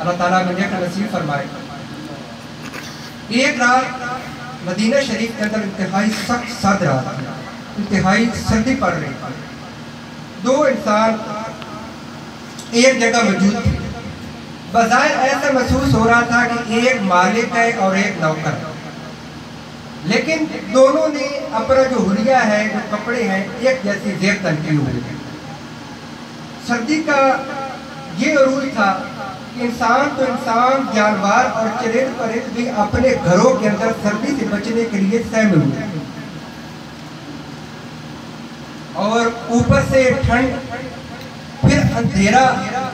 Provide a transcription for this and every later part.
اللہ تعالیٰ میں دیکھنا نصیب فرمائے. ایک رات مدینہ شریف کے اندر انتہائی سخت سرد رات تھی, انتہائی سردی پڑ رہی تھی. دو انسان ایک جگہ موجود تھے. بظاہر ایسا محسوس ہو رہا تھا کہ ایک مالک ہے اور ایک نوکر ہے, لیکن دونوں نے اپنا جو حلیہ ہے, جو کپڑے ہیں, ایک جیسی زیب تن کی ہوئی ہے. سردی کا یہ عروج تھا کہ انسان تو انسان, جانور اور چرند پرند بھی اپنے گھروں کے اندر سردی سے بچنے کے لیے سہمے ہوئے, اور اوپر سے ٹھنڈ, پھر اندھیرا,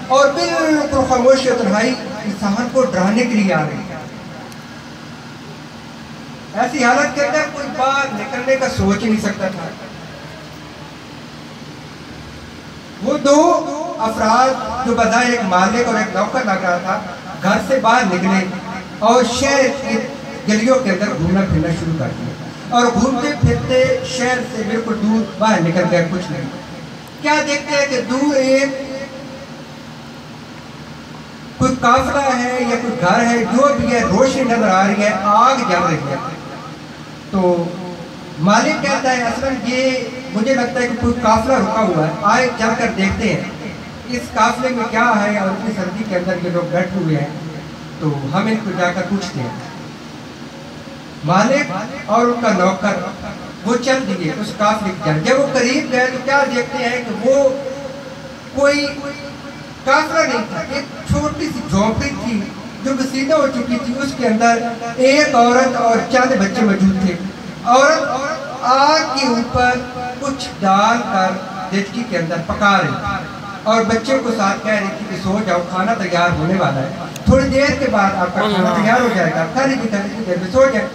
اور بالکل خاموشی و تنہائی انسان کو ڈرانے کے لیے آ رہی ہے. ایسی حالت کے اندر کوئی باہر نکلنے کا سوچ ہی نہیں سکتا تھا. وہ دو افراد جو بظاہر ایک مالک اور ایک نوکر لگ رہا تھا, گھر سے باہر نکلے اور شہر کی گلیوں کے اندر گھومنا پھرنا شروع کر دیا, اور گھومتے پھرتے شہر سے بالکل دور باہر نکل گئے. کچھ نہیں, کیا دیکھتے ہیں کہ دور ایک کوئی قافلہ ہے یا کوئی گھر ہے, جو بھی ہے روشنی نظر آ رہی ہے, آگ جل رہی ہے. تو مالک کہتا ہے اصلاً یہ مجھے لگتا ہے کہ کوئی قافلہ رکا ہوا ہے, آئے چل کر دیکھتے ہیں اس قافلے میں کیا ہے, اور اتنی سردی کے اندر یہ لوگ بیٹھے ہوئے ہیں, تو ہم ان کو جا کر پوچھتے ہیں. مالک اور ان کا نوکر وہ چل دیے اس قافلے کی جانب. جب وہ قریب گئے تو کیا دیکھتے ہیں کہ وہ کوئی قافلہ نہیں تھا, ایک چھوٹی سی جھونپڑی تھی جو گسیدہ ہو چکی تھی. اس کے اندر ایک عورت اور چند بچے موجود تھے. عورت آگ کے اوپر کچھ ڈال کر دیچکی کے اندر پکا رہی تھی, اور بچے کو ساتھ کہہ رہی تھی کہ سو جاؤ, کھانا تیار ہونے والا ہے, تھوڑی دیر کے بعد آپ کا کھانا تیار ہو جائے گا, کھانے کی دیر میں سو جائے.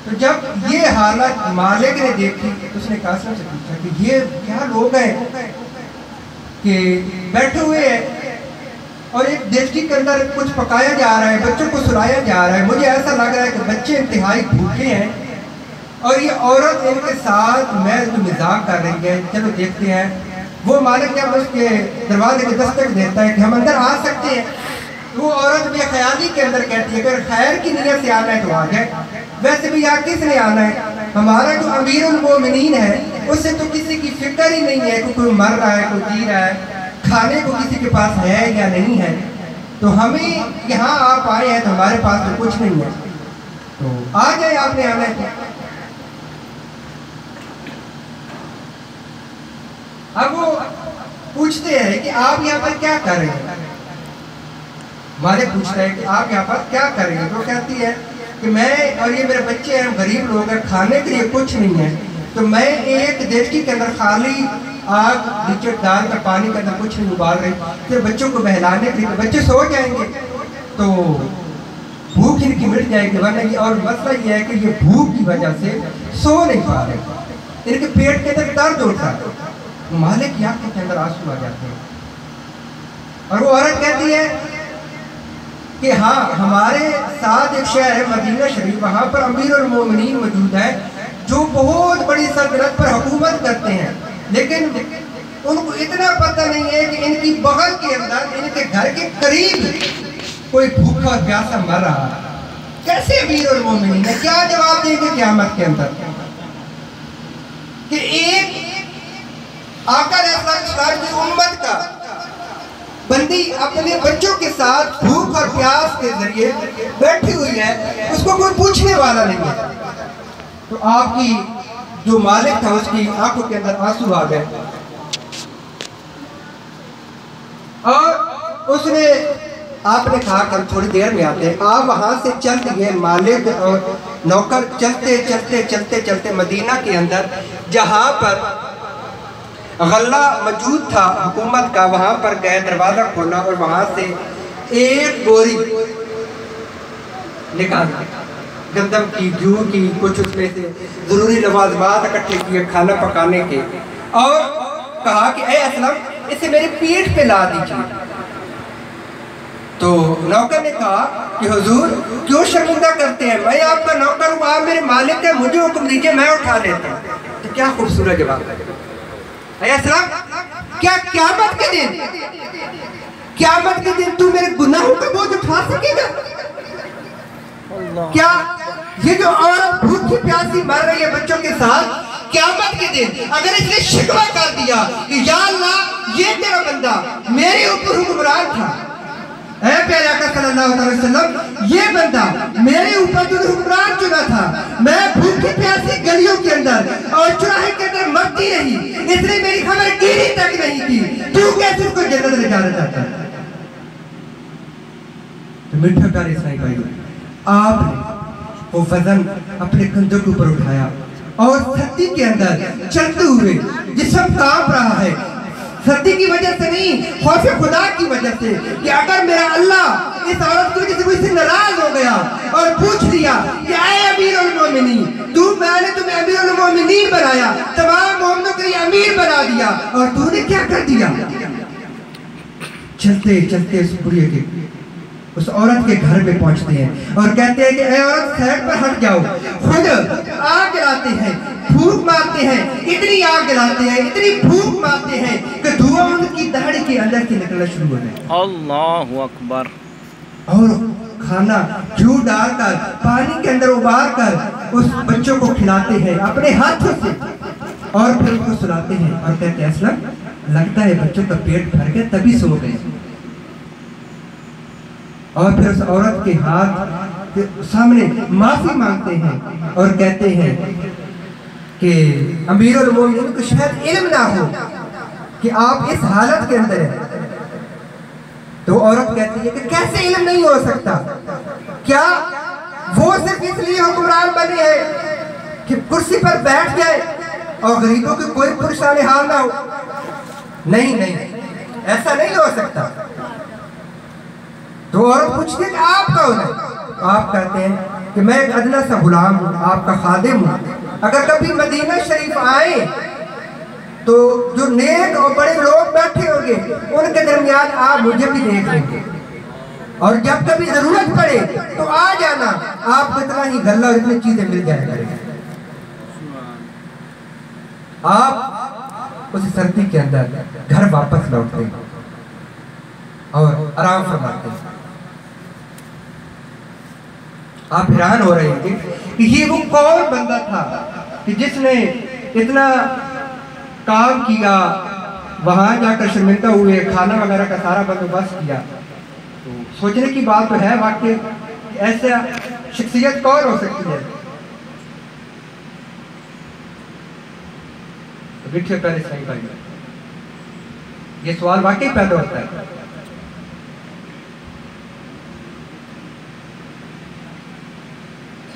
تو جب یہ حالت مالک نے دیکھی تو اس نے قاسم سے پوچھا کہ یہ کیا لوگ ہیں کہ بیٹھے ہوئے ہیں اور ایک دیچکی کے اندر کچھ پکایا جا رہا ہے, بچوں کو سلایا جا رہا ہے. مجھے ایسا لگ رہا ہے کہ بچے انتہائی بھوکے ہیں, اور یہ عورت ان کے ساتھ محض مذاق کر رہی ہے. چلو دیکھتے ہیں. وہ مالک جب اس کے دروازے کے دستک دیتا ہے کہ ہم اندر آ سکتے ہیں, وہ عورت بے خیالی کے اندر کہتی ہے کہ اگر خیر کی نیت سے آنا ہے تو آ جائے, ویسے بھی یہاں کس نے آنا ہے, ہمارا جو امیر المومنین ہے اس سے تو کسی کی فکر ہی نہیں ہے کہ کوئی مر رہا ہے, کوئی جی رہا ہے, کھانے کو کسی کے پاس ہے یا نہیں ہے, تو ہمیں یہاں آپ آئے ہیں تو ہمارے پاس تو کچھ نہیں ہے, تو آ جائے, آپ نے آنا ہے. اب وہ پوچھتے ہیں کہ آپ یہاں پر کیا کر رہے ہیں. مالک پوچھتا ہے کہ آپ یہاں پر کیا کر رہے ہیں. تو کہتی ہے کہ میں اور یہ میرے بچے ہیں, غریب لوگ ہیں, کھانے کے لیے کچھ نہیں ہے, تو میں ایک دیچکی کے اندر خالی آگ نیچے ڈال کر پانی کے اندر کچھ نہیں ابال رہی, پھر بچوں کو بہلانے کے لیے, بچے سو جائیں گے تو بھوک ان کی مٹ جائے گی, ورنہ یہ, اور مسئلہ یہ ہے کہ یہ بھوک کی وجہ سے سو نہیں پا رہے, ان کے پیٹ کے اندر درد ہوتا ہے. مالک کی آنکھوں کے اندر آنسو آ جاتے ہیں, اور وہ عورت کہتی ہے کہ ہاں ہمارے ساتھ ایک شہر ہے مدینہ شریف, وہاں پر امیر المومنین موجود ہے جو بہت بڑی سلطنت پر حکومت کرتے ہیں, لیکن ان کو اتنا پتہ نہیں ہے کہ ان کی بغل کے اندر, ان کے گھر کے قریب کوئی بھوکا اور پیاسا مر رہا ہے. کیسے امیر المومنین ہے, کیا جواب دیں گے قیامت کے اندر کہ ایک آقا علیہ السلام کی امت کا بندی اپنے بچوں کے ساتھ بھوک اور پیاس کے ذریعے بیٹھی ہوئی ہے, اس کو کوئی پوچھنے والا نہیں ہے. تو آپ کی جو مالک تھا اس کی آنکھوں کے اندر آنسو آ گئے, اور اس نے, آپ نے کہا کہ ہم تھوڑی دیر میں آتے ہیں. آپ وہاں سے چل دیے, مالک اور نوکر چلتے چلتے چلتے چلتے مدینہ کے اندر جہاں پر غلہ موجود تھا حکومت کا, وہاں پر گئے, دروازہ کھولا اور وہاں سے ایک بوری نکالا گندم کی, جو کی, کچھ اس میں سے ضروری لوازمات اکٹھے کیے کھانا پکانے کے, اور کہا کہ اے اسلم اسے میرے پیٹ پہ لا دیجیے. تو نوکر نے کہا کہ حضور کیوں شرمندہ کرتے ہیں, میں آپ کا نوکر ہوں, آپ میرے مالک ہیں, مجھے حکم دیجیے, میں اٹھا لیتا ہوں. تو کیا خوبصورت جواب ہے. اے اسلام, کیا قیامت کے دن تو میرے کھا سکے گا؟ کیا یہ جو عورت بھوکی پیاسی مر رہی ہے بچوں کے ساتھ، قیامت کے دن اگر اس نے شکوہ کر دیا کہ یا اللہ یہ تیرا بندہ میرے اوپر حکمران تھا، اے پیارے آقا صلی اللہ علیہ وسلم یہ بندہ میرے اوپر تو حکمران چنا تھا، میں بھوکی پیاسی گلیوں کے اندر اور چراہے کے اندر مرتی رہی، اس نے میری خبر گیری تک نہیں کی، تو کیسے اس کو جنت لے جانا چاہتا ہے؟ تو میٹھے پیارے اسلامی بھائیو، آپ نے وہ وزن اپنے کندھوں کے اوپر اٹھایا اور سردی کے اندر چلتے ہوئے جسم کانپ رہا ہے، سردی کی وجہ سے نہیں، خوف خدا کی وجہ سے کہ اگر میرا اللہ اس عورت کو کسی سے ناراض ہو گیا اور پوچھ لیا کہ اے امیر المومنین، میں نے تمہیں امیر المومنین بنایا، تمام مومنوں کے لیے امیر بنا دیا، اور تو نے کیا کر دیا؟ چلتے چلتے اس بڑھے کے اس عورت کے گھر میں پہنچتے ہیں اور کہتے ہیں کہ اے عورت سائڈ پر ہٹ جاؤ، خود آگ جلاتے ہیں، پھونک مارتے ہیں، اتنی آگ جلاتے ہیں، اتنی پھونک مارتے ہیں کہ دھواں ان کی دہڑی کے اندر سے نکلنا شروع ہو جائے۔ اللہ اکبر۔ اور کھانا گھی ڈال کر پانی کے اندر ابال کر اس بچوں کو کھلاتے ہیں اپنے ہاتھوں سے، اور پھر ان کو سلاتے ہیں اور کہتے ہیں اسلم لگتا ہے بچوں کا پیٹ بھر گیا تبھی سو گئے، اور پھر اس عورت کے ہاتھ کے سامنے معافی مانگتے ہیں اور کہتے ہیں کہ امیر المومنین کو شاید علم نہ ہو کہ آپ اس حالت کے اندر ہیں۔ تو عورت کہتی ہے کہ کیسے علم نہیں ہو سکتا؟ کیا وہ صرف اس لیے حکمران بنے ہیں کہ کرسی پر بیٹھ جائے اور غریبوں کی کوئی پریشان حال نہ ہو؟ نہیں نہیں، ایسا نہیں ہو سکتا۔ تو عورت پوچھتی ہے کہ آپ کون ہیں؟ آپ کہتے ہیں کہ میں ایک ادنا سا غلام ہوں، آپ کا خادم ہوں، اگر کبھی مدینہ شریف آئیں تو جو نیک اور بڑے لوگ بیٹھے ہوں گے ان کے درمیان آپ مجھے بھی دیکھ لیں گے، اور جب کبھی ضرورت پڑے تو آ جانا، آپ کو اتنا ہی غلہ اور اتنی چیزیں مل جائے گا۔ آپ اس سردی کے اندر گھر واپس لوٹتے ہیں اور آرام فرماتے ہیں۔ آپ حیران ہو رہے ہیں کہ یہ وہ کون بندہ تھا کہ جس نے اتنا کام کیا، وہاں جا کر شرمندہ ہوئے، کھانا وغیرہ کا سارا بندوبست کیا۔ تو سوچنے کی بات تو ہے واقعی ایسا شخصیت کون ہو سکتی ہے؟ بٹھے پہلے صحیح بھائی، یہ سوال واقعی پیدا ہوتا ہے۔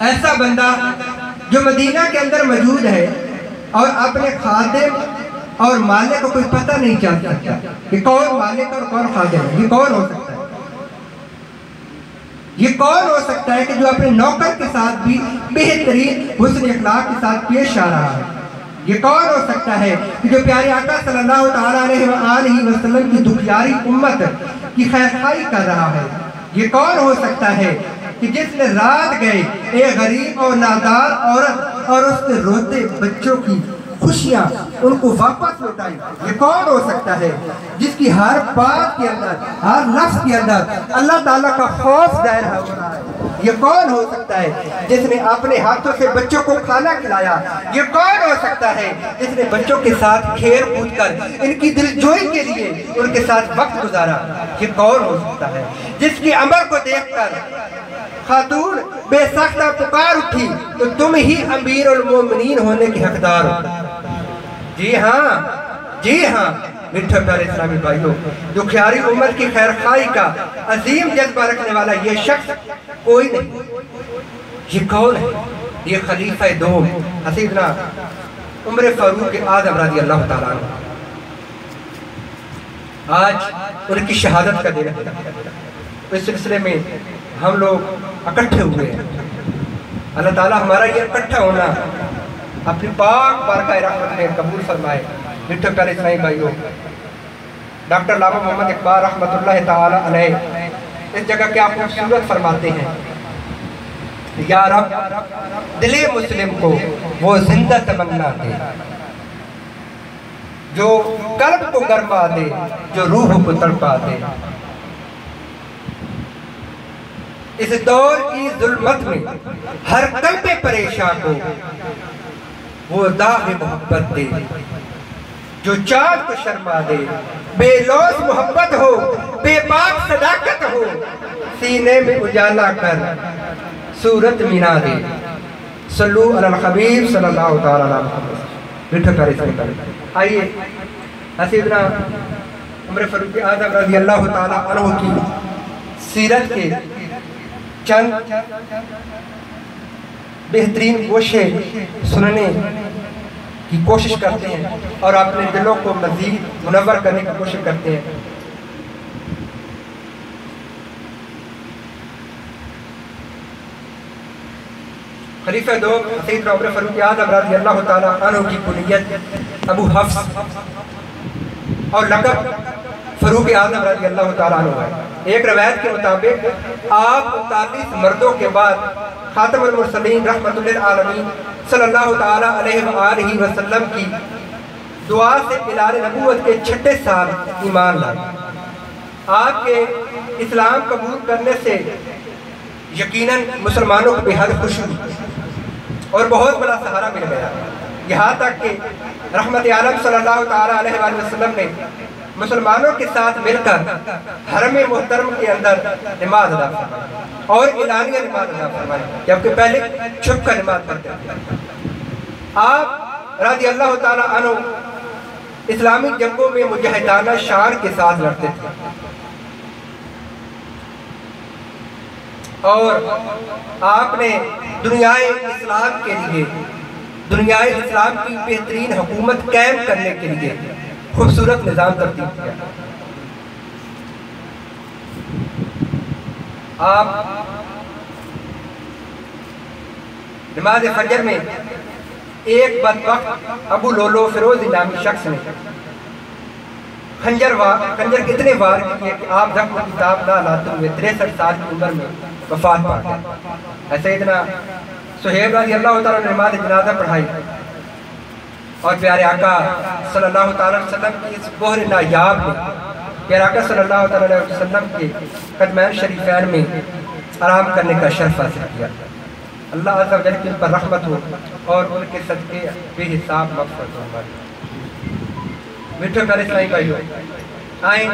ایسا بندہ جو مدینہ کے اندر موجود ہے اور اپنے خادم اور مالک کو کوئی پتہ نہیں چل سکتا کہ کون مالک اور کون خادم ہے، یہ کون ہو سکتا ہے؟ یہ کون ہو سکتا ہے کہ جو اپنے نوکر کے ساتھ بھی بہترین حسن اخلاق کے ساتھ پیش آ رہا ہے؟ یہ کون ہو سکتا ہے کہ جو پیارے آقا صلی اللہ تعالیٰ علیہ وسلم کی دکھیاری امت کی خیرخواہی کر رہا ہے؟ یہ کون ہو سکتا ہے کہ جس نے رات گئے ایک غریب اور نادار عورت اور اس کے روتے بچوں کی خوشیاں ان کو واپس لوٹائی؟ یہ کون ہو سکتا ہے جس کی ہر بات کے اندر، ہر لفظ کے اندر اللہ تعالیٰ کا خوف ظاہر ہو رہا ہے؟ یہ کون ہو سکتا ہے جس نے اپنے ہاتھوں سے بچوں کو کھانا کھلایا؟ یہ کون ہو سکتا ہے جس نے بچوں کے ساتھ کھیل کود کر ان کی دلجوئی کے لیے ان کے ساتھ وقت گزارا؟ یہ کون ہو سکتا ہے جس کی عمر کو دیکھ کر خاتون بے ساختہ پکار اٹھی تو تم ہی امیر المومنین ہونے کے حقدار ہو؟ جی ہاں، جی ہاں میٹھے پیارے اسلامی بھائیوں، دکھیاری امت کی خیرخواہی کا عظیم جذبہ رکھنے والا یہ شخص کوئی نہیں۔ یہ کون ہے؟ یہ خلیفہ دوم سیدنا عمر فاروق اعظم رضی اللہ تعالیٰ عنہ۔ آج ان کی شہادت کا دن ہے، اس سلسلے میں ہم لوگ اکٹھے ہوئے ہیں۔ اللہ تعالیٰ ہمارا یہ اکٹھا ہونا اپنی پاک بارگاہ رحمت میں قبول فرمائے۔ میٹھے پیارے اسلامی بھائیوں، ڈاکٹر علامہ محمد اقبال رحمت اللہ تعالیٰ علیہ اس جگہ کیا خوبصورت فرماتے ہیں، یا رب دل مسلم کو وہ زندہ تمنا دے جو قلب کو گرما دے، جو روح کو تڑپا دے۔ اس دور کی ظلمت میں ہر قلب پریشان کو وہ داغ محبت دے، جو چاند کو شرما دے، بے لوث محبت ہو، بے باک صداقت ہو، سینے میں اجالا کر صورت منا دے۔ صلو علی الحبیب صلی اللہ تعالیٰ علیہ وسلم۔ بیٹھو پیارے اسلامی بھائی، آئیے سیدنا عمر فاروق اعظم رضی اللہ تعالیٰ عنہ کی سیرت کے چند بہترین گوشے سننے کی کوشش کرتے ہیں اور اپنے دلوں کو مزید منور کرنے کی کوشش کرتے ہیں۔ خلیفہ دو سیدنا عمر فاروق اعظم رضی اللہ تعالیٰ عنہ کی کنیت ابو حفص اور لقب فاروق اعظم رضی اللہ تعالیٰ عنہ ہے۔ ایک روایت کے مطابق آپ 39 مردوں کے بعد خاتم المرسلین رحمت للعالمین صلی اللہ تعالیٰ علیہ وآلہ وسلم کی دعا سے اعلان نبوت کے 6 سال ایمان لائے۔ آپ کے اسلام قبول کرنے سے یقیناً مسلمانوں کو بہت خوشی ہوئی اور بہت بڑا سہارا مل گیا، یہاں تک کہ رحمت عالم صلی اللہ تعالیٰ علیہ وآلہ وسلم نے مسلمانوں کے ساتھ مل کر حرم محترم کے اندر نماز ادا فرمائی اور اعلانیہ نماز ادا فرمائی، جبکہ پہلے چھپ کر نماز پڑھتے تھے۔ آپ رضی اللہ تعالیٰ عنہ اسلامی جنگوں میں مجاہدانہ شان کے ساتھ لڑتے تھے اور آپ نے دنیائے اسلام کے لیے، دنیائے اسلام کی بہترین حکومت قائم کرنے کے لیے خوبصورت نظام ترتیب کیا۔ آپ نماز فجر میں ایک بدبخت ابو لولو فیروز نامی شخص نے خنجر اتنے وار کیے کہ آپ زخم کتاب نہ لاتے ہوئے 63 سال کی عمر میں وفات پا گئے۔ سیدنا سہیب رضی اللہ تعالیٰ نے نماز جنازہ پڑھائی اور پیارے آقا صلی اللہ تعالیٰ علیہ وسلم کی اس بحر نایاب میں پیارے آقا صلی اللہ تعالیٰ علیہ وسلم کے قدمین شریفین میں آرام کرنے کا شرف حاصل کیا۔ اللہ عز و جل کی ان پر رحمت ہو اور ان کے صدقے بے حساب مغفرت ہو ہماری۔ میٹھے پیارے اسلامی بھائیو، آئیں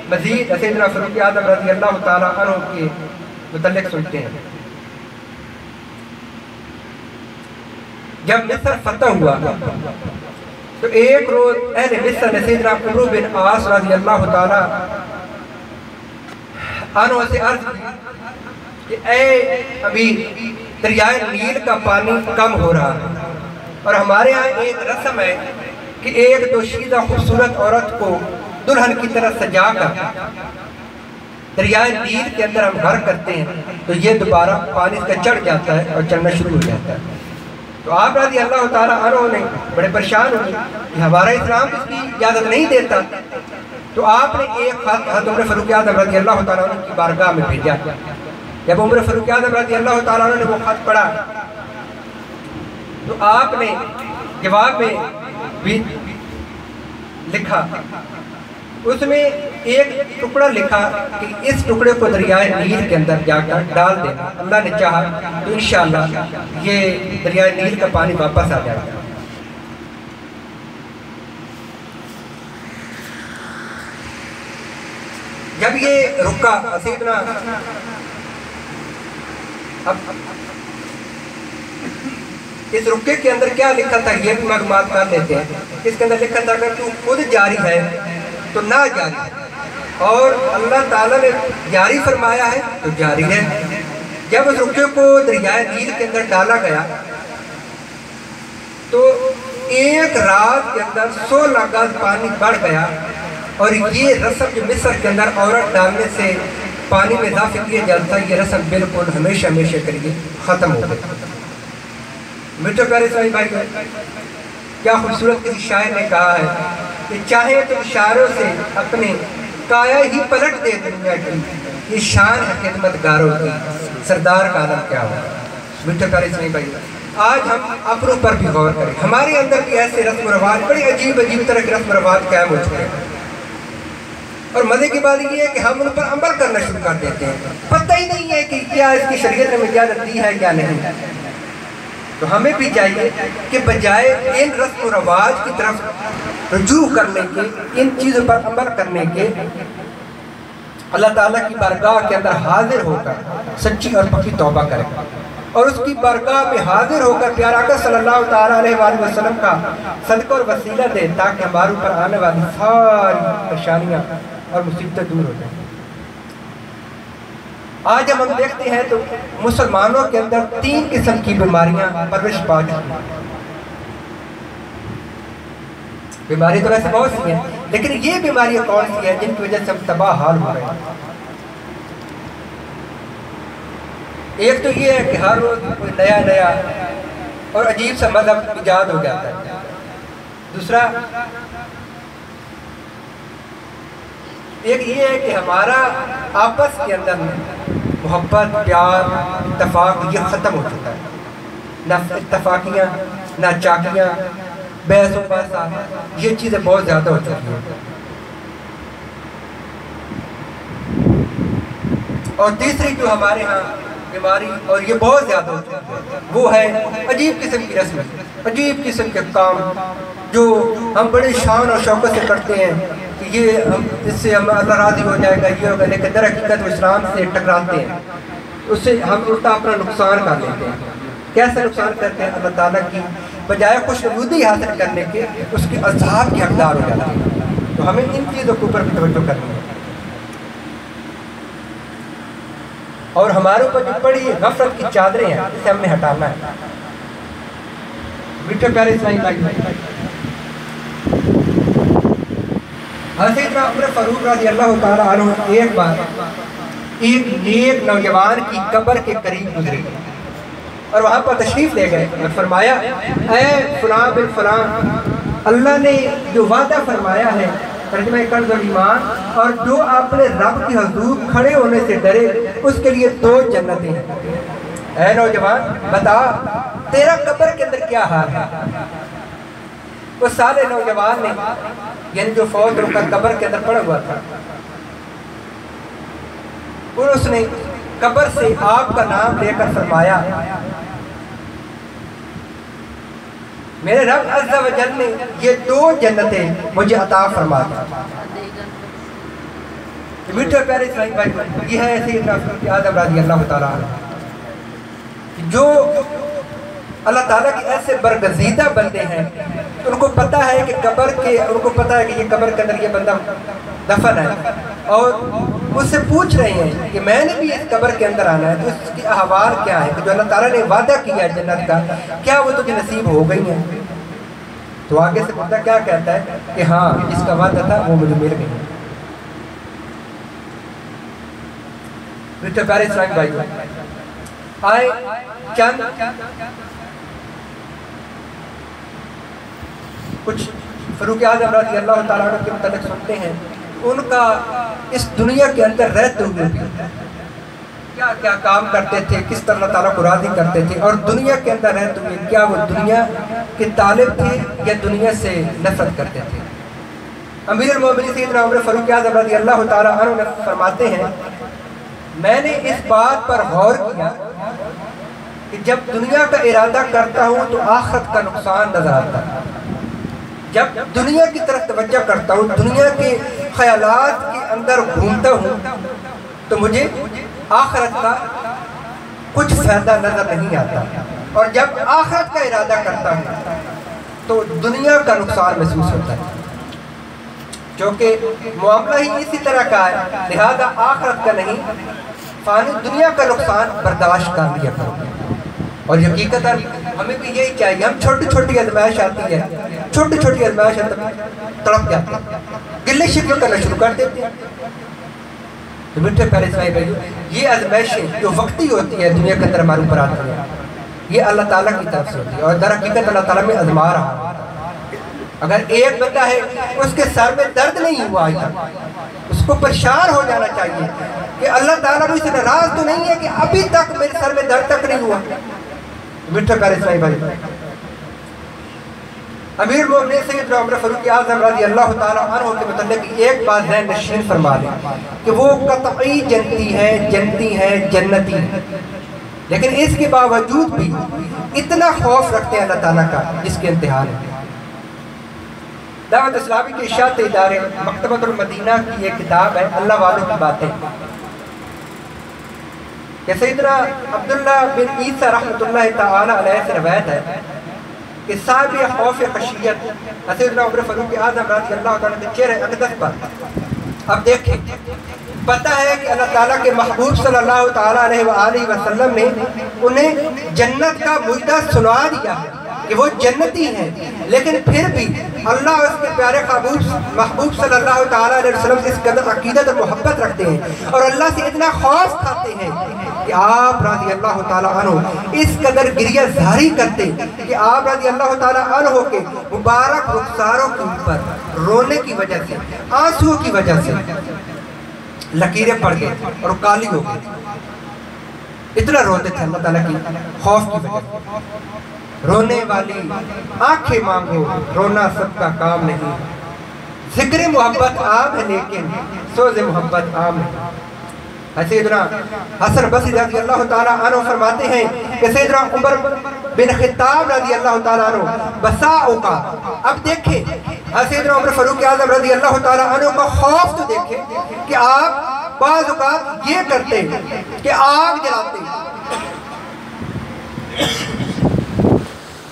مزید سیدنا فاروق اعظم رضی اللہ تعالیٰ عنہ کے متعلق سنتے ہیں۔ جب مصر فتح ہوا تو ایک روز اہل مصر نے سیدنا عمرو بن عاص رضی اللہ تعالیٰ عنہ سے عرض کی کہ اے امیر، دریائے نیل کا پانی کم ہو رہا ہے اور ہمارے ہاں ایک رسم ہے کہ ایک دوشیزہ خوبصورت عورت کو دلہن کی طرح سجا کر دریائے نیل کے اندر ہم گھر کرتے ہیں تو یہ دوبارہ پانی کا چڑھ جاتا ہے اور چڑھنا شروع ہو جاتا ہے۔ تو آپ رضی اللہ تعالیٰ عنہ نے بڑے پریشان ہوئے کہ ہمارا اسلام اس کی اجازت نہیں دیتا، تو آپ نے ایک خط حضرت عمر فاروق اعظم رضی اللہ تعالیٰ عنہ کی بارگاہ میں بھیجا۔ جب عمر فاروق اعظم رضی اللہ تعالیٰ عنہ نے وہ خط پڑھا تو آپ نے جواب میں بھی لکھا، اس میں ایک ٹکڑا لکھا کہ اس ٹکڑے کو دریائے نیل کے اندر جا کر ڈال دینا، اللہ نے چاہا تو انشاءاللہ یہ دریائے نیل کا پانی واپس آ جائے گا۔ جب یہ رکا سیدنا اب اس رکے کے اندر کیا لکھا تھا یہ بھی معلومات کر لیتے ہیں۔ اس کے اندر لکھا تھا اگر تو خود جاری ہے تو نہ جاری ہے، اور اللہ تعالیٰ نے جاری فرمایا ہے تو جاری ہے۔ جب اس رکے کو دریائے نیل کے اندر ڈالا گیا تو ایک رات کے اندر 16 گز پانی بڑھ گیا، اور یہ رسم جو مصر کے اندر عورت ڈالنے سے پانی میں اضافہ کیا جاتا ہے، یہ رسم بالکل ہمیشہ ہمیشہ کے لیے ختم ہو گئی۔ میٹھے پیارے اسلامی بھائی، کیا خوبصورت کسی شاعر نے کہا ہے کہ چاہے تو اشاروں سے اپنے کایا ہی پلٹ دے دنیا کی، یہ شان ہے خدمت گاروں کی، سردار کا عالم کیا ہو۔ میٹھے پیارے اسلامی بھائی، آج ہم اپنوں پر بھی غور کریں۔ ہمارے اندر کی ایسے رسم و رواج، بڑی عجیب عجیب طرح کے رسم و رواج قائم ہو چکے ہیں، اور مزے کی بات یہ ہے کہ ہم ان پر عمل کرنا شروع کر دیتے ہیں، پتہ ہی نہیں ہے کہ کیا اس کی شریعت میں اجازت دی ہے کیا نہیں. تو ہمیں بھی چاہیے کہ بجائے ان رسم و رواج کی طرف رجوع کرنے کے، ان چیزوں پر عمل کرنے کے، اللہ تعالیٰ کی بارگاہ کے اندر حاضر ہو کر سچی اور پکی توبہ کریں، اور اس کی بارگاہ میں حاضر ہو کر پیارا آقا صلی اللہ تعالیٰ علیہ وآلہ وسلم کا صدقہ اور وسیلہ دے، تاکہ ہمارے اوپر آنے والی ساری پریشانیاں اور مصیبتیں دور ہو جائیں. آج ہم دیکھتے ہیں تو مسلمانوں کے اندر 3 قسم کی بیماریاں پرورش پا چکی ہیں. بیماری تو ویسے بہت سی ہیں، لیکن یہ بیماریاں کون سی ہیں جن کی وجہ سے ہم تباہ حال ہو رہے ہیں؟ ایک تو یہ ہے کہ ہر روز کوئی نیا اور عجیب سا مذہب ایجاد ہو جاتا ہے. دوسرا ایک یہ ہے کہ ہمارا آپس کے اندر محبت، پیار، اتفاق یہ ختم ہو چکا ہے. نہ اتفاقیاں، نہ چاکیاں، بحث و بحث، یہ چیزیں بہت زیادہ ہو چکی ہیں. اور تیسری جو ہمارے ہاں بیماری، اور یہ بہت زیادہ ہو چکی ہے، وہ ہے عجیب قسم کی رسم، عجیب قسم کے کام جو ہم بڑے شان اور شوقت سے کرتے ہیں کہ یہ اس سے ہم اللہ راضی ہو جائے گا، یہ ہوگا، لیکن در حقیقت وہ اسلام سے ٹکراتے ہیں. اس سے ہم الٹا اپنا نقصان کر لیتے ہیں. کیسے نقصان کرتے ہیں؟ اللہ تعالیٰ کی بجائے خوشنودی حاصل کرنے کے اس کے عذاب کے حقدار ہو جاتے ہیں. تو ہمیں ان چیزوں کے اوپر توجہ کرنی ہے. اور ہمارے اوپر جو بڑی غفلت کی چادریں ہیں اسے ہم نے ہٹانا ہے. میٹھے پیارے اسلامی بھائی، حضرت عمر فاروق رضی اللہ تعالیٰ عنہ ایک بار ایک نیک نوجوان کی قبر کے قریب گزرے اور وہاں پر تشریف لے گئے اور فرمایا، اے فلاں بن فلاں، اللہ نے جو وعدہ فرمایا ہے ترجمہ کنز الایمان، اور جو اپنے رب کی حضور کھڑے ہونے سے ڈرے اس کے لیے 2 جنتیں ہیں. اے نوجوان بتا تیرا قبر کے اندر کیا حال ہے؟ اس سالے نوجوان نے، یعنی جو فوت ہو کر قبر کے اندر پڑا ہوا تھا، اور اس نے قبر سے آپ کا نام لے کر فرمایا، میرے رب عز و جل نے یہ 2 جنتیں مجھے عطا فرما دی. میٹھے پیارے اسلامی بھائی، یہ ہے سیدنا فاروق اعظم رضی اللہ تعالیٰ عنہ، جو اللہ تعالیٰ کے ایسے برگزیدہ بندے ہیں. ان کو پتہ ہے کہ ان کو پتہ ہے کہ یہ قبر کے اندر یہ بندہ دفن ہے، اور اس سے پوچھ رہے ہیں کہ میں نے بھی اس قبر کے اندر آنا ہے، تو اس کی احوال کیا ہے کہ جو اللہ تعالیٰ نے وعدہ کیا ہے جنت کا، کیا وہ تجھے نصیب ہو گئی ہیں؟ تو آگے سے بندہ کیا کہتا ہے کہ ہاں جس کا وعدہ تھا وہ مجھے مل گئی. میٹھے پیارے اسلامی بھائی، آئے چند کچھ فاروق اعظم رضی اللہ تعالیٰ عنہ کے متعلق سنتے ہیں. ان کا اس دنیا کے اندر رہتے ہوئے کیا کیا کام کرتے تھے، کس طرح اللہ تعالیٰ کو راضی کرتے تھے، اور دنیا کے اندر رہتے ہوئے کیا وہ دنیا کے طالب تھے یا دنیا سے نفرت کرتے تھے. امیر المومنین سیدنا عمر فاروق اعظم رضی اللہ تعالیٰ عنہ نے فرماتے ہیں، میں نے اس بات پر غور کیا کہ جب دنیا کا ارادہ کرتا ہوں تو آخرت کا نقصان نظر آتا ہے. جب دنیا کی طرف توجہ کرتا ہوں، دنیا کے خیالات کے اندر گھومتا ہوں، تو مجھے آخرت کا کچھ فائدہ نظر نہیں آتا. اور جب آخرت کا ارادہ کرتا ہوں تو دنیا کا نقصان محسوس ہوتا ہے. کیونکہ معاملہ ہی اسی طرح کا ہے، لہذا آخرت کا نہیں، فانی دنیا کا نقصان برداشت کر لیا کرو. اور حقیقت ہمیں بھی یہی چاہیے. ہم چھوٹی چھوٹی آزمائش آتی ہے، چھوٹی چھوٹی آزمائش تڑپ جاتے ہیں، گلے شکوے کرنا شروع کر دیتے ہیں. تو میٹھے پیارے اسلامی بھائیو، یہ آزمائشیں جو وقتی ہوتی ہے دنیا کے اندر ہمارے اوپر آتی ہیں، یہ اللہ تعالیٰ کی طرف سے ہوتی ہے. اور در حقیقت اللہ تعالیٰ میں آزما رہا. اگر ایک بندہ ہے اس کے سر میں درد نہیں ہوا آج تک، اس کو پریشان ہو جانا چاہیے کہ اللہ تعالیٰ مجھ سے ناراض تو نہیں ہے کہ ابھی تک میرے سر میں درد تک نہیں ہوا. میٹھے پیارے اسلامی بھائی، امیر المومنین سیدنا عمر فاروق اعظم رضی اللہ تعالیٰ عنہ کے متعلق ایک بات ذہن نشین فرما دیں کہ وہ قطعی جنتی ہیں جنتی ہیں، لیکن اس کے باوجود بھی اتنا خوف رکھتے ہیں اللہ تعالیٰ کا جس کے امتحان ہے۔ دعوت اسلامی کے اشاعت ادارے مکتبۃ المدینہ کی ایک کتاب ہے اللہ والوں کی باتیں، کہ سیدنا عبداللہ بن عیسیٰ رحمۃ اللہ تعالیٰ علیہ سے روایت ہے کہ صاحب خوف خشیت سیدنا عمر فاروق اعظم رضی اللہ تعالیٰ کے چہرے اقدس پر، اب دیکھیں پتہ ہے کہ اللہ تعالیٰ کے محبوب صلی اللہ تعالیٰ علیہ وآلہ وسلم نے انہیں جنت کا معاہدہ سنا دیا ہے کہ وہ جنتی ہیں، لیکن پھر بھی اللہ اس کے پیارے محبوب صلی اللہ تعالیٰ علیہ وسلم سے اس قدر عقیدت اور محبت رکھتے ہیں اور اللہ سے اتنا خوف کھاتے ہیں کہ آپ رضی اللہ تعالیٰ عنہ اس قدر گریہ زاری کرتے کہ آپ رضی اللہ تعالیٰ عنہ کے مبارک رخساروں کے اوپر رونے کی وجہ سے، آنسو کی وجہ سے لکیریں پڑ گئے اور کالی ہو گئی، اتنا روتے تھے اللہ تعالیٰ کی خوف کی وجہ سے۔ رونے والی آنکھیں مانگو، رونا سب کا کام نہیں، ذکر محبت عام ہے لیکن سوز محبت عام ہے۔ سیدنا حسن بصری رضی اللہ تعالیٰ عنہ فرماتے ہیں کہ سیدنا عمر بن خطاب رضی اللہ تعالیٰ عنہ بسا اوقات، اب دیکھیں سیدنا عمر فاروق اعظم رضی اللہ تعالیٰ عنہ کا خوف تو دیکھیں کہ آپ بعض اوقات یہ کرتے کہ آگ جلاتے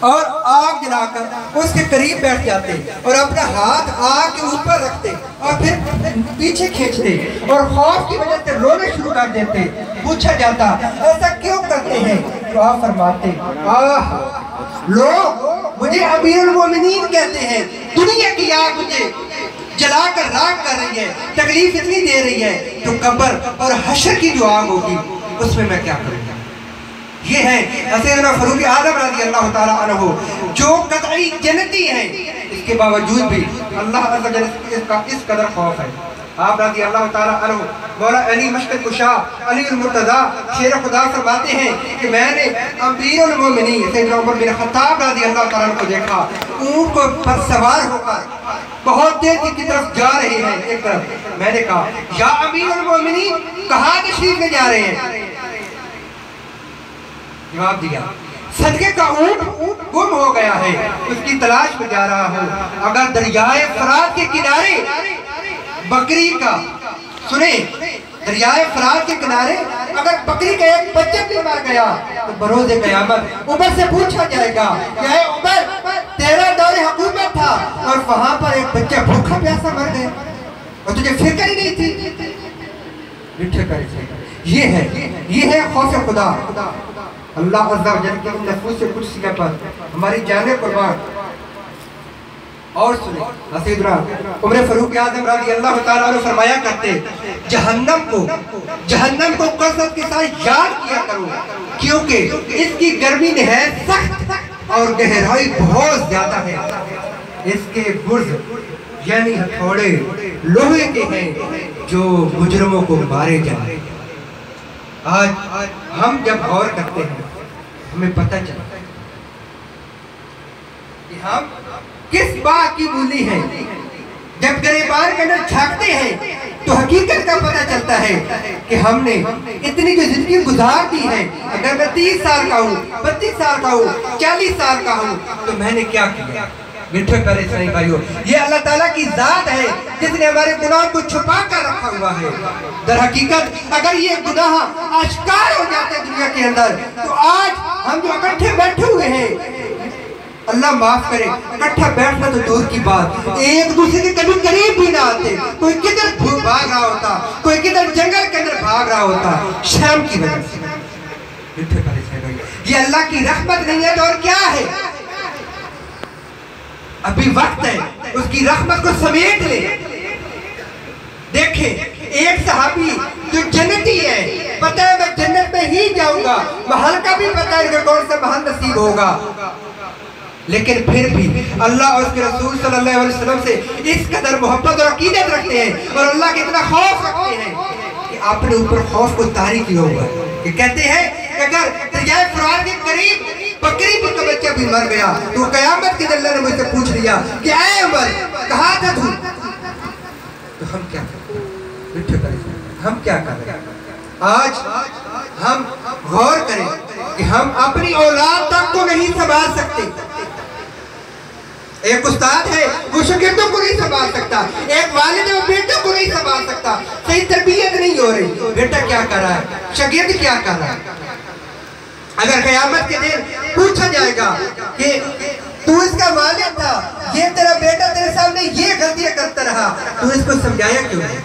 اور آگ جلا کر اس کے قریب بیٹھ جاتے اور اپنا ہاتھ آگ کے اوپر رکھتے اور پھر پیچھے کھینچتے اور خوف کی وجہ سے رونے شروع کر دیتے۔ پوچھا جاتا ایسا کیوں کرتے ہیں تو آپ فرماتے لوگ مجھے امیر المومنین کہتے ہیں، دنیا کی آگ مجھے جلا کر راکھ کر رہی ہے، تکلیف اتنی دے رہی ہے، تو قبر اور حشر کی جو آگ ہوگی اس میں کیا کروں گا۔ یہ ہے سیدنا فاروق اعظم رضی اللہ تعالیٰ عنہ جو قطعی جنتی ہیں، اس کے باوجود بھی اللہ عز و جل اس قدر خوف ہے۔ آپ رضی اللہ تعالیٰ عنہ مولا علی مشکل کشا علی المرتضیٰ شیر خدا فرماتے ہیں کہ میں نے امیر المومنین سیدنا عمر بن خطاب رضی اللہ تعالیٰ عنہ کو دیکھا، اونٹ پر سوار ہو کر بہت دیر کی طرف جا رہے ہیں ایک طرف، میں نے کہا یا امیر المومنین کہاں تشریف لے جا رہے ہیں؟ جواب دیا صدقے کا اونٹ گم ہو گیا ہے، اس کی تلاش میں جا رہا ہوں۔ اگر دریائے فرات کے کنارے بکری کا سنیں، دریائے فرات کے کنارے اگر بکری کا ایک بچہ بھی مر گیا تو بروز قیامت عمر سے پوچھا جائے گا کہ اے عمر تیرا دور حکومت تھا اور وہاں پر ایک بچہ بھوکا پیاسا مر گیا اور تجھے فکر ہی نہیں تھی۔ یہ ہے خوف خدا۔ اللہ عز و جل کے نفوس قدسیہ پر ہماری جانیں قربان۔ اور سنیں سیدنا عمر فاروق اعظم رضی اللہ تعالیٰ عنہ فرمایا کرتے جہنم کو کثرت کے ساتھ یاد کیا کرو، کیونکہ اس کی گرمی نہایت سخت اور گہرائی بہت زیادہ ہے۔ اس کے برز یعنی ہتھوڑے لوہے کے ہیں جو مجرموں کو مارے جائیں۔ آج ہم جب غور کرتے ہیں ہمیں پتہ چلتا ہے کہ ہم کس بات کی بولی ہیں۔ جب گریبان کے اندر جھانکتے ہیں تو حقیقت کا پتہ چلتا ہے کہ ہم نے اتنی جو زندگی گزار دی ہے، اگر میں 30 سال کا ہوں، 32 سال کا ہوں، 40 سال کا ہوں تو میں نے کیا کیا؟ مٹھے پیارے اسلامی بھائیو، یہ اللہ تعالیٰ کی ذات ہے جس نے ہمارے گناہ کو چھپا کر رکھا ہوا ہے۔ در حقیقت اگر یہ گناہ آشکار ہو جاتے ہیں دنیا کے اندر تو آج ہم جو اکٹھے بیٹھے ہوئے ہیں، اللہ معاف کرے، اکٹھا بیٹھنا تو دور کی بات، ایک دوسرے کے کبھی قریب بھی نہ آتے، کوئی کدھر بھاگ رہا ہوتا، کوئی کدھر جنگل کے اندر بھاگ رہا ہوتا، شرم کی وجہ سے۔ مٹھے پیارے اسلامی بھائیو، یہ اللہ کی رحمت نہیں ہے تو اور کیا ہے؟ ابھی وقت ہے اس کی رحمت کو سمیٹ لے۔ دیکھیں ایک صحابی جو جنتی ہے، پتہ ہے میں جنت میں ہی جاؤں گا، محل کا بھی پتہ ہے کہ کون سا محل نصیب ہوگا، لیکن پھر بھی اللہ اور اس کے رسول صلی اللہ علیہ وسلم سے اس قدر محبت اور عقیدت رکھتے ہیں اور اللہ کے اتنا خوف رکھتے ہیں کہ اپنے اوپر خوف کو طاری کیا ہوا ہے۔ کہ کہتے ہیں کہ اگر دریائے فرات کے قریب بکری کا بچہ بھی مر گیا. تو قیامت کے دن اللہ نے مجھ سے پوچھ لیا کہ اے عمر کہاں تھا تو ہم کیا کریں؟ ہم کیا کریں؟ آج ہم غور کریں کہ ہم اپنی اولاد تک کو نہیں سنبھال سکتے. ایک استاد ہے وہ شاگردوں کو نہیں سنبھال سکتا, ایک والد ہے وہ بیٹوں کو نہیں سنبھال سکتا. صحیح تربیت نہیں ہو رہی, بیٹا کیا کر رہا ہے, شاگرد کیا کر رہا ہے. اگر قیامت کے دن پوچھا جائے گا کہ تو اس کا والد تھا, یہ تیرا بیٹا تیرے سامنے یہ غلطیاں کرتا رہا, تو اس کو سمجھایا کیوں ہے؟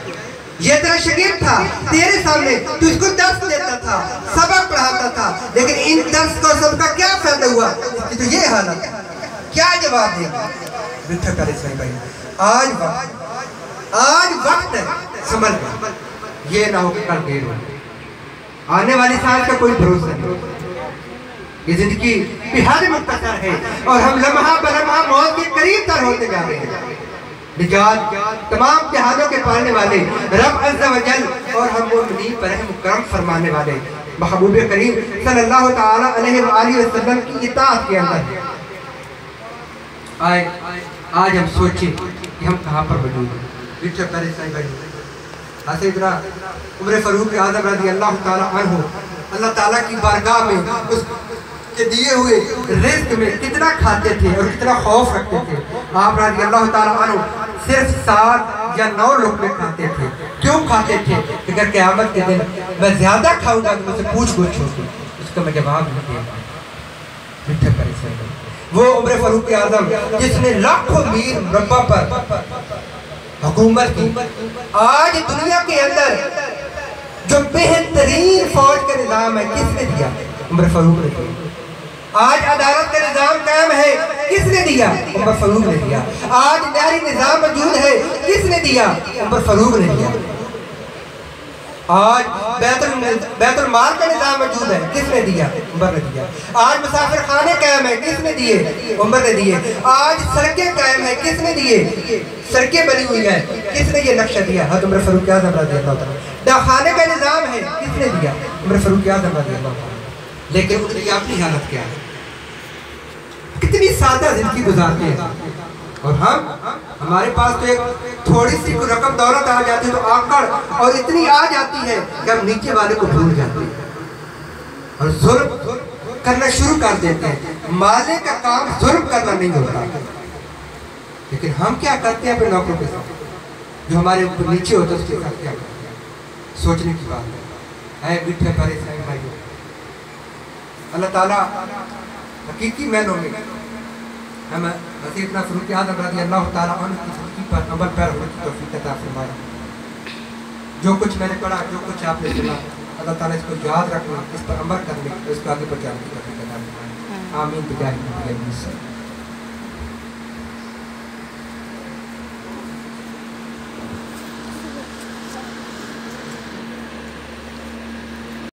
یہ تیرا شاگرد تھا تیرے سامنے, تو اس کو درس دیتا تھا, سبق پڑھاتا تھا, لیکن ان درس کو سب کا کیا فائدہ ہوا کہ تو یہ حالت ہے. کیا جواب دے گا؟ بیٹھا کرے صحیح بھائی, آج وقت ہے سمجھ گا, یہ نہ ہو کہ کل دیر ہو. آنے والی سال کا کوئی بھروسہ نہیں. یہ زندگی بہت مختصر ہے اور ہم لمحہ بلمحہ موت کے قریب تر ہوتے جا رہے ہیں. نجات تمام جہانوں کے پالنے والے رب عز و جل اور ہم مومنین پر رحم و کرم فرمانے والے محبوب کریم صلی اللہ تعالی علیہ وآلہ وسلم کی اطاعت کے اندر ہے. آج ہم سوچیں کہ ہم کہاں پر موجود ہیں. بیٹھے پہلے صحیح بھائی سیدنا عمر فاروق اعظم رضی اللہ تعالیٰ عنہ اللہ تعالیٰ کی بارگاہ میں اس کے دیے ہوئے رزق میں کتنا کھاتے تھے اور کتنا خوف رکھتے تھے. آپ رضی اللہ تعالیٰ عنہ صرف 7 یا 9 لقمے کھاتے تھے. کیوں کھاتے تھے؟ اگر قیامت کے دن میں زیادہ کھاؤں گا تو مجھ سے پوچھ گچھ ہوگی, اس کا میں جواب نہیں دے گا. بیٹھے پہلے صحیح بھائی وہ عمر فاروق اعظم جس نے لاکھوں میل مربع پر حکومت کی. آج دنیا کے اندر جو بہترین فوج کا نظام ہے کس نے دیا؟ عمر فاروق نے دیا. آج عدالت کا نظام قائم ہے کس نے دیا؟ عمر فاروق نے دیا. آج نہری نظام موجود ہے کس نے دیا؟ عمر فاروق نے دیا. آج بیت المال کا نظام موجود ہے کس نے دیا؟ عمر نے دیا. آج مسافر خانے قائم ہے کس نے دیے؟ عمر نے دیے. آج سڑکیں قائم ہیں کس نے دیے؟ سڑکیں بنی ہوئی ہیں کس نے یہ نقشہ دیا؟ حضرت عمر فاروق اعظم رضی اللہ تعالیٰ. دواخانے کا نظام ہے کس نے دیا؟ عمر فاروق اعظم رضی اللہ تعالیٰ. لیکن ان کی اپنی حالت کیا ہے؟ کتنی سادہ زندگی گزارتے ہیں, اور ہمارے پاس تو ایک تھوڑی سی رقم دولت آ جاتی ہے تو آکڑ اور اتنی آ جاتی ہے کہ ہم نیچے والے کو بھول جاتے ہیں اور ظلم کرنا شروع کر دیتے ہیں. مالے کا کام ظلم کرنا نہیں ہوتا, لیکن ہم کیا کرتے ہیں اپنے نوکروں کے ساتھ, جو ہمارے اوپر نیچے ہوتا ہے اس کے ساتھ کیا کرتے ہیں؟ سوچنے کی بات ہے. اے بیٹھے پڑے صاحب بھائیو, اللہ تعالیٰ حقیقی معنوں میں ہمیں سیدنا فاروق اعظم رضی اللہ تعالیٰ عنہ کی زندگی پر عمل پیرا ہونے کی توفیق عطا فرمائے. جو کچھ میں نے پڑھا, جو کچھ آپ نے سنا, اللہ تعالیٰ اس کو یاد رکھنا, اس پر عمل کرنے, اس کو آگے بڑھانے کی توفیق عطا فرمائے. آمین بجاہ نبی کریم.